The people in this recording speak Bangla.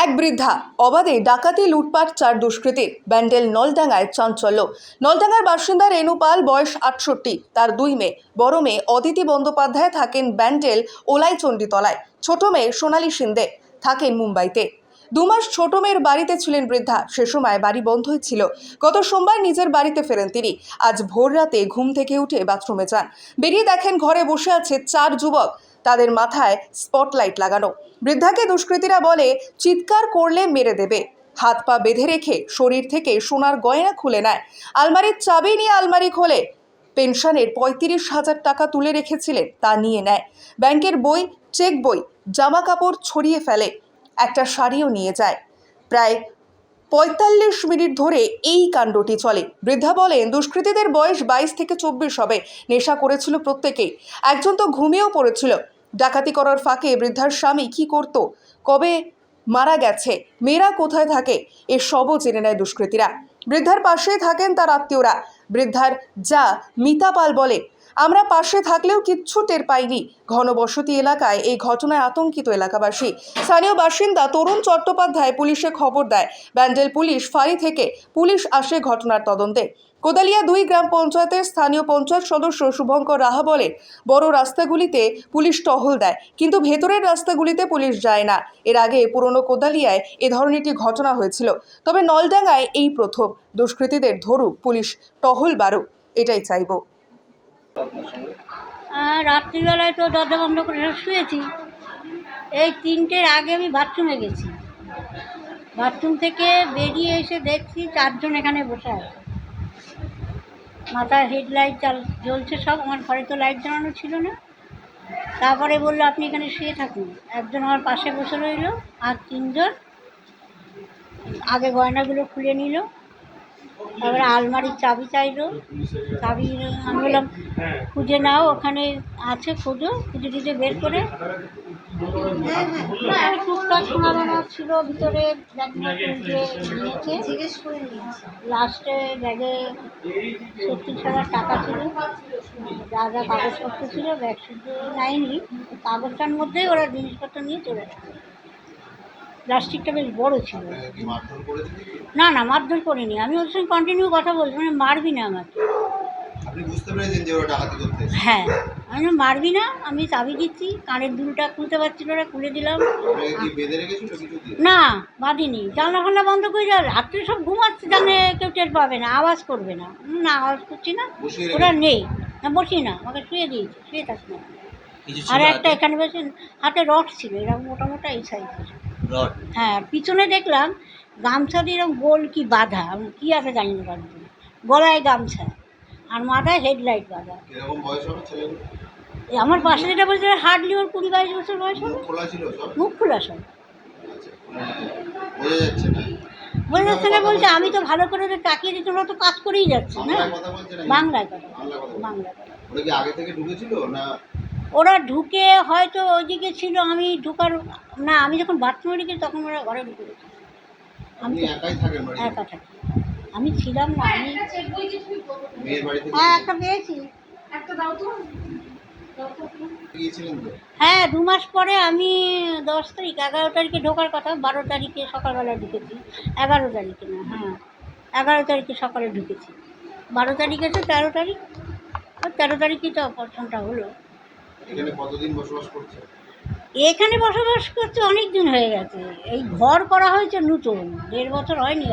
এক বৃদ্ধা অবাধে ডাকাতি লুটপাট চার দুষ্কৃতীর ব্যান্ডেল নলডাঙ্গায় চাঞ্চল্য। নলডাঙ্গার বাসিন্দা রেণু পাল, বয়স ৬৮। তার দুই মেয়ে, বড় মেয়ে অদিতি বন্দ্যোপাধ্যায় থাকেন ব্যান্ডেল ওলাইচণ্ডীতলায়, ছোট মেয়ে সোনালী সিন্দে থাকেন মুম্বাইতে। ২ মাস ছোট মেয়ের বাড়িতে ছিলেন বৃদ্ধা। সে সময় বাড়ি বন্ধই ছিল। গত সোমবার নিজের বাড়িতে ফেরেন তিনি। আজ ভোর রাতে ঘুম থেকে উঠে বাথরুমে যান। বেরিয়ে দেখেন ঘরে বসে আছে ৪ যুবক, তাদের মাথায় স্পটলাইট লাগানো। বৃদ্ধাকে দুষ্কৃতীরা বলে চিৎকার করলে মেরে দেবে। হাত পা বেঁধে রেখে শরীর থেকে সোনার গয়না খুলে নেয়। আলমারির চাবি নিয়ে আলমারি খোলে। পেনশনের ৩৫,০০০ টাকা তুলে রেখেছিলেন তা নিয়ে নেয়। ব্যাংকের বই, চেক বই, জামা কাপড় ছড়িয়ে ফেলে। একটা শাড়িও নিয়ে যায়। প্রায় ৪৫ মিনিট ধরে এই কাণ্ডটি চলে। বৃদ্ধা বলেন, দুষ্কৃতীদের বয়স ২২ থেকে ২৪ হবে। নেশা করেছিল প্রত্যেকেই। একজন তো ঘুমিয়েও পড়েছিল। ডাকাতি করার ফাঁকে বৃদ্ধার স্বামী কি করত, কবে মারা গেছে, মেয়েরা কোথায় থাকে, এসবও জেনে নেয় দুষ্কৃতীরা। বৃদ্ধার পাশেই থাকেন তার আত্মীয়রা। বৃদ্ধার যা মিতা পাল বলে, আমরা পাশে থাকলেও কিচ্ছু টের পাইনি। ঘনবসতি এলাকায় এই ঘটনায় আতঙ্কিত এলাকাবাসী। স্থানীয় বাসিন্দা তরুণ চট্টোপাধ্যায় পুলিশে খবর দেয়। ব্যান্ডেল পুলিশ ফাঁড়ি থেকে পুলিশ আসে ঘটনার তদন্তে। কোদালিয়া ২ গ্রাম পঞ্চায়েতের স্থানীয় পঞ্চায়েত সদস্য শুভঙ্কর রাহা বলে, বড় রাস্তাগুলিতে পুলিশ টহল দেয়, কিন্তু ভেতরের রাস্তাগুলিতে পুলিশ যায় না। এর আগে পুরনো কোদালিয়ায় এ ধরনের একটি ঘটনা হয়েছিল। তবে নলডাঙ্গায় এই প্রথম। দুষ্কৃতীদের ধরুক, পুলিশ টহল বাড়ুক, এটাই চাইব। রাত্রিবেলায় তো দরজা বন্ধ করে শুয়েছি। এই ৩টের আগে আমি বাথরুমে গেছি। বাথরুম থেকে বেরিয়ে এসে দেখছি ৪ জন এখানে বসে আছে। মাথায় হেডলাইট জ্বলছে সব। আমার ঘরে তো লাইট জ্বালানো ছিল না। তারপরে বললো, আপনি এখানে শুয়ে থাকুন। একজন আমার পাশে বসে রইল, আর ৩ জন আগে গয়নাগুলো খুলে নিল। তারপরে আলমারির চাবি চাইলো। চাবি আমি বললাম, খুঁজে নাও, ওখানে আছে, খোঁজো। খুঁজে বের করে টুকটাক সোনাদানা ছিল ভিতরে, লাস্টে ব্যাগে ৩০,০০০ টাকা ছিল, যা যা কাগজপত্র ছিল। ব্যাগ শুধু নেয়নি, কাগজটার মধ্যেই ওরা জিনিসপত্র নিয়ে চলে গেছে। প্লাস্টিকটা বেশ বড় ছিল। না না, মারধর করিনি। আমি ওর সঙ্গে কন্টিনিউ কথা বলছি, মানে মারবি না আমাকে। হ্যাঁ, আমি মারবি না, আমি চাবি দিচ্ছি। কানের দুলটা খুলতে পারছিল না, খুলে দিলাম। না, বাঁধিনি। জানলা ফান্না বন্ধ করে যাও, রাত্রে সব ঘুমাচ্ছে, জানে কেউ টের পাবে না, আওয়াজ করবে না। না, আওয়াজ করছি না, ওরা নেই। না, বসি না, আমাকে শুয়ে দিয়েছি, শুয়ে থাকি না। আর একটা এখানে বসে হাতে রড ছিল, এরকম মোটা মোটা, এই সাইজের। হ্যাঁ, পিছনে দেখলাম গামছা দিয়ে এরকম গোল কি বাঁধা, কি আছে জানি না, গলায় গামছা আর মাথায় হেডলাইট বাঁধা। আমার পাশে যেটা বলছে, হার্ডলি ওর ২০-২২ বছর বয়স হবে। মুখ খোলা সব, বোঝা যাচ্ছে না। বলছে, আমি তো ভালো করে তাকিয়ে দিচ্ছি, ওরা তো কাজ করেই যাচ্ছে না। বাংলায় কথা, বাংলায় কথা। ওরা ঢুকে হয়তো ওইদিকে ছিল, আমি ঢুকার না, আমি যখন বাথরুমে ঢুকেছি তখন ওরা ঘরে ঢুকে গেছে। আমি একা থাকি, আমি ছিলাম না। আমি হ্যাঁ, একটা পেয়েছি। হ্যাঁ, ২ মাস পরে আমি ১০ তারিখ, ১১ তারিখে ঢোকার কথা। ১২ তারিখে সকালবেলা ঢুকেছি। ১১ তারিখে না, হ্যাঁ ১১ তারিখে সকালে ঢুকেছি। ১২ তারিখ আছে, ১৩ তারিখ, ১৩ তারিখই তো অপারেশনটা হলো। এখানে বসবাস করছে অনেক দিন হয়ে গেছে। এই ঘর করা হয়েছে নতুন, ১.৫ বছর হয়নি।